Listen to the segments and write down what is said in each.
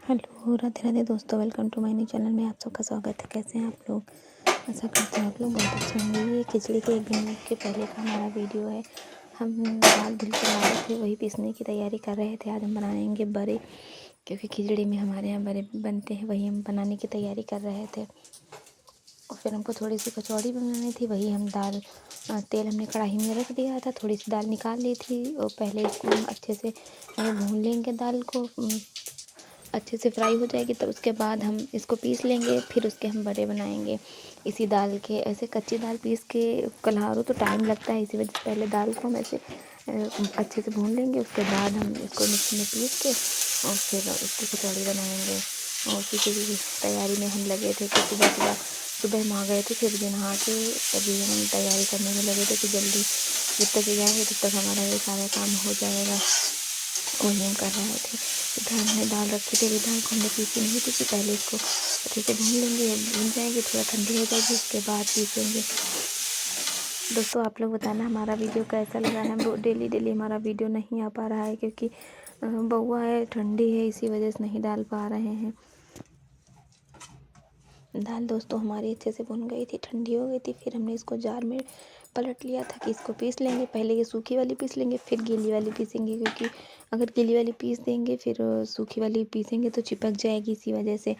Hello, Radhe Radhe दोस्तों, welcome to my new channel में आप सबका स्वागत है। कैसे हैं आप लोग? आशा करते हैं आप लोग बहुत अच्छे होंगे। ये खिचड़ी के एक दिन के पहले का हमारा वीडियो है। हम दाल धुल कर लाए थे, वही पीसने की तैयारी कर रहे थे। आज हम बनाएंगे बड़े, क्योंकि खिचड़ी में हमारे यहाँ बड़े बनते हैं, वही हम बनाने की तैयारी कर रहे थे। और फिर हमको थोड़ी सी कचौड़ी बनानी थी, वही हम तेल हमने कढ़ाई में रख दिया था। थोड़ी सी दाल निकाल ली थी और पहले इसको हम अच्छे से भून लेंगे। दाल को अच्छे से फ्राई हो जाएगी, तब उसके बाद हम इसको पीस लेंगे, फिर उसके हम बड़े बनाएंगे। इसी दाल के ऐसे कच्ची दाल पीस के कल्हारो तो टाइम लगता है, इसी वजह से पहले दाल को हम ऐसे अच्छे से भून लेंगे। उसके बाद हम इसको मिक्सी में पीस के और फिर उसकी कचौड़ी बनाएंगे। और उसी की तैयारी में हम लगे थे कि सुबह हम आ गए थे, फिर भी नहा के अभी हम तैयारी करने में लगे थे कि जल्दी जब तक जाएंगे तब तक हमारा ये सारा काम हो जाएगा। वही हम कर रहे थे। इधर हमने दाल रखी थी, दाल को हमने पीसी नहीं थी कि पहले इसको अच्छे से भून लेंगे। भून जाएंगे, थोड़ा ठंडी हो जाएगी, उसके बाद पीसेंगे। दोस्तों आप लोग बताना हमारा वीडियो कैसा लगा है। हम डेली डेली हमारा वीडियो नहीं आ पा रहा है, क्योंकि बउआ है, ठंडी है, इसी वजह से नहीं डाल पा रहे हैं। दाल दोस्तों हमारी अच्छे से भुन गई थी, ठंडी हो गई थी। फिर हमने इसको जार में पलट लिया था कि इसको पीस लेंगे। पहले ये सूखी वाली पीस लेंगे, फिर गीली वाली पीसेंगे, क्योंकि अगर गीली वाली पीस देंगे फिर सूखी वाली पीसेंगे तो चिपक जाएगी। इसी वजह से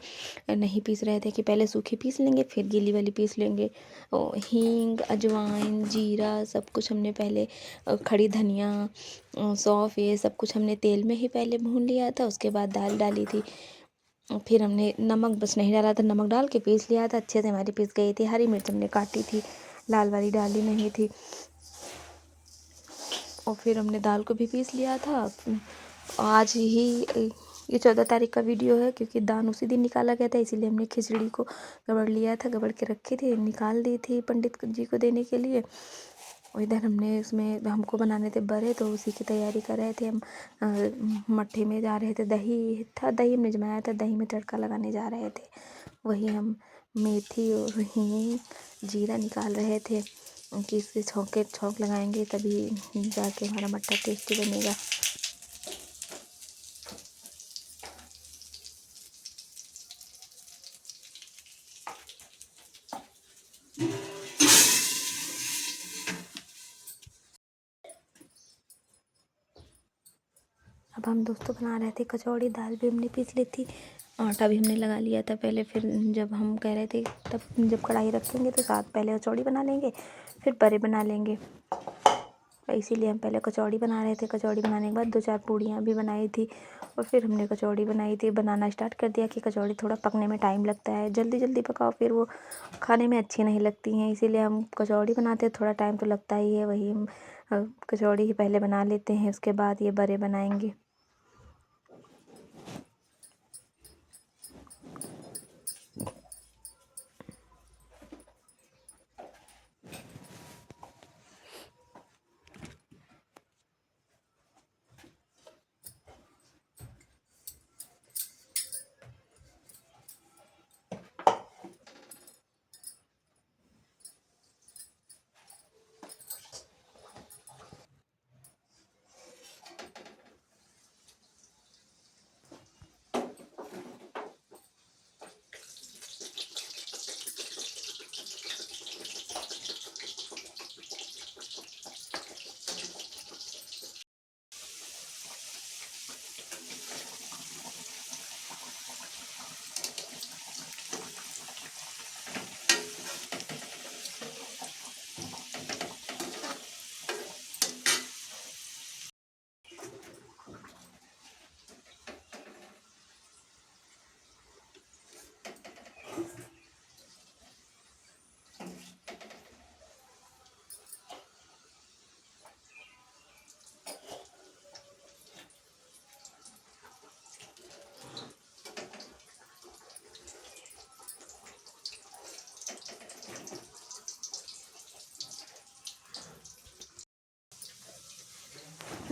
नहीं पीस रहे थे कि पहले सूखी पीस लेंगे फिर गीली वाली पीस लेंगे। और हींग, अजवाइन, जीरा सब कुछ हमने पहले, खड़ी धनिया, सौंफ, ये सब कुछ हमने तेल में ही पहले भून लिया था। उसके बाद दाल डाली थी, फिर हमने नमक बस नहीं डाला था, नमक डाल के पीस लिया था। अच्छे से हमारी पीस गई थी। हरी मिर्च हमने काटी थी, लाल वाली डाली नहीं थी। और फिर हमने दाल को भी पीस लिया था। आज ही ये 14 तारीख का वीडियो है, क्योंकि दान उसी दिन निकाला गया था, इसीलिए हमने खिचड़ी को गबड़ लिया था, गबड़ के रखी थी, निकाल दी थी पंडित जी को देने के लिए। और इधर हमने उसमें हमको बनाने थे बड़े, तो उसी की तैयारी कर रहे थे हम। मट्ठे में जा रहे थे, दही था, दही हमने जमाया था, दही में तड़का लगाने जा रहे थे। वही हम मेथी और हींग, जीरा निकाल रहे थे कि इससे छौंक लगाएंगे, तभी जाके हमारा मट्ठा टेस्टी बनेगा। अब हम दोस्तों बना रहे थे कचौड़ी। दाल भी हमने पीस ली थी, आटा भी हमने लगा लिया था पहले। फिर जब हम कह रहे थे, तब जब कढ़ाई रखेंगे तो साथ पहले कचौड़ी बना लेंगे, फिर बड़े बना लेंगे। इसीलिए हम पहले कचौड़ी बना रहे थे। कचौड़ी बनाने के बाद 2-4 पूड़ियाँ भी बनाई थी, और फिर हमने कचौड़ी बनाई थी। बनाना स्टार्ट कर दिया कि कचौड़ी थोड़ा पकने में टाइम लगता है, जल्दी जल्दी पकाओ फिर वो खाने में अच्छी नहीं लगती हैं, इसीलिए हम कचौड़ी बनाते हैं, थोड़ा टाइम तो लगता ही है। वही हम कचौड़ी ही पहले बना लेते हैं, उसके बाद ये बड़े बनाएंगे।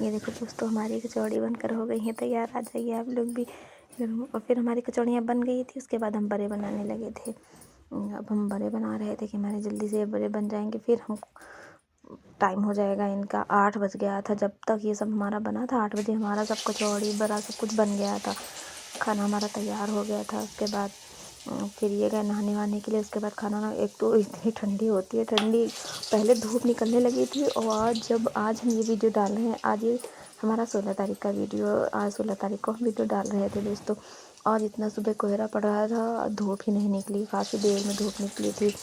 ये देखो दोस्तों, हमारी कचौड़ी बनकर हो गई है तैयार। आ जाइए आप लोग भी। और फिर हमारी कचौड़ियाँ बन गई थी, उसके बाद हम बड़े बनाने लगे थे। अब हम बड़े बना रहे थे कि हमारे जल्दी से बड़े बन जाएंगे, फिर हम टाइम हो जाएगा इनका। 8 बज गया था जब तक ये सब हमारा बना था। 8 बजे हमारा सब कचौड़ी बड़ा सब कुछ बन गया था। खाना हमारा तैयार हो गया था। उसके बाद फिर ये गए नहाने वहाने के लिए। उसके बाद खाना ना, एक तो इतनी ठंडी होती है, ठंडी पहले धूप निकलने लगी थी। और आज हम ये वीडियो डाल रहे हैं, आज ये हमारा 16 तारीख का वीडियो, आज 16 तारीख को हम वीडियो डाल रहे थे दोस्तों। और इतना सुबह कोहरा पड़ रहा था, धूप ही नहीं निकली, काफ़ी देर में धूप निकली थी।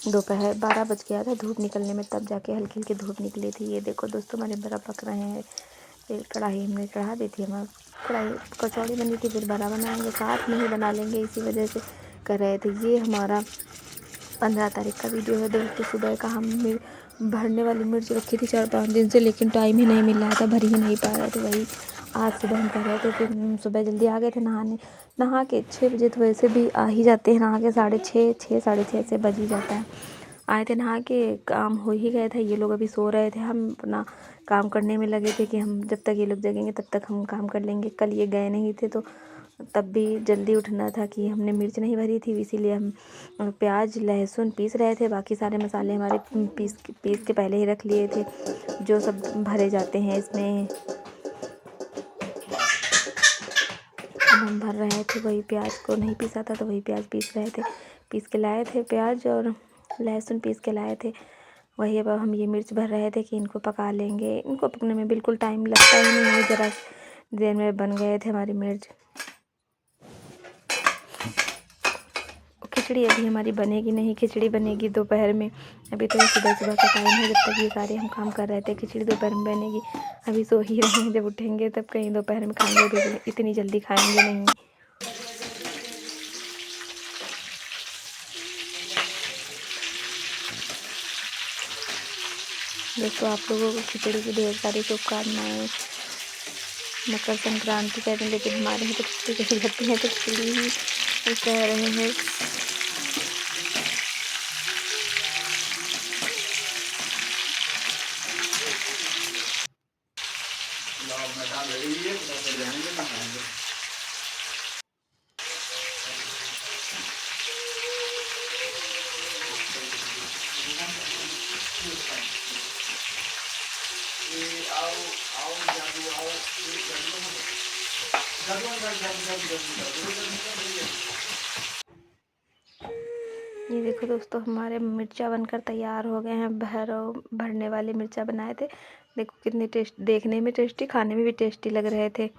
दोपहर 12 बज गया था धूप निकलने में, तब जाके हल्की हल्की धूप निकली थी। ये देखो दोस्तों, हमारे बड़ा पक रहे हैं। फिर कढ़ाई हमने चढ़ा दी थी, हमारी कढ़ाई कचौड़ी बनी थी, फिर बड़ा बनाएंगे, साथ में ही बना लेंगे, इसी वजह से कर रहे थे। ये हमारा 15 तारीख का वीडियो है दोस्तों। सुबह का हम भरने वाली मिर्च रखी थी 4-5 दिन से, लेकिन टाइम ही नहीं मिल रहा था, भर ही नहीं पा रहे थे। वही आज सुबह हम कर रहे थे। फिर सुबह जल्दी आ गए थे नहाने, नहा के 6 बजे तो वैसे भी आ ही जाते हैं, नहा के 6:30 साढ़े 6 से बज ही जाता है। आए थे नहा के, काम हो ही गया था, ये लोग अभी सो रहे थे, हम अपना काम करने में लगे थे कि हम जब तक ये लोग जगेंगे तब तक हम काम कर लेंगे। कल ये गए नहीं थे तो तब भी जल्दी उठना था कि हमने मिर्च नहीं भरी थी, इसीलिए हम प्याज लहसुन पीस रहे थे। बाकी सारे मसाले हमारे पीस के पहले ही रख लिए थे, जो सब भरे जाते हैं इसमें। अब हम भर रहे थे, वही प्याज को नहीं पीसा था तो वही प्याज पीस रहे थे, पीस के लाए थे प्याज और लहसुन पीस के लाए थे। वही अब हम ये मिर्च भर रहे थे कि इनको पका लेंगे। इनको पकने में बिल्कुल टाइम लगता ही नहीं है, ज़रा देर में बन गए थे हमारी मिर्च। खिचड़ी अभी हमारी बनेगी नहीं, खिचड़ी बनेगी दोपहर में। अभी तो सुबह सुबह का टाइम है, जब तक ये सारे हम काम कर रहे थे। खिचड़ी दोपहर में बनेगी, अभी सो ही रहे हैं, जब उठेंगे तब कहीं दोपहर में खाएंगे, भी इतनी जल्दी खाएंगे नहीं। दोस्तों, आप लोगों को खिचड़ी की ढेर सारी शुभकामनाएँ। मकर संक्रांति कहते हैं, लेकिन हमारे यहाँ तो खिचड़ी कही जाती है, तो खिचड़ी ही कह रहे हैं। ये देखो दोस्तों, हमारे मिर्चा बनकर तैयार हो गए हैं। भरने वाले मिर्चा बनाए थे। देखो कितने टेस्ट, देखने में टेस्टी, खाने में भी टेस्टी लग रहे थे।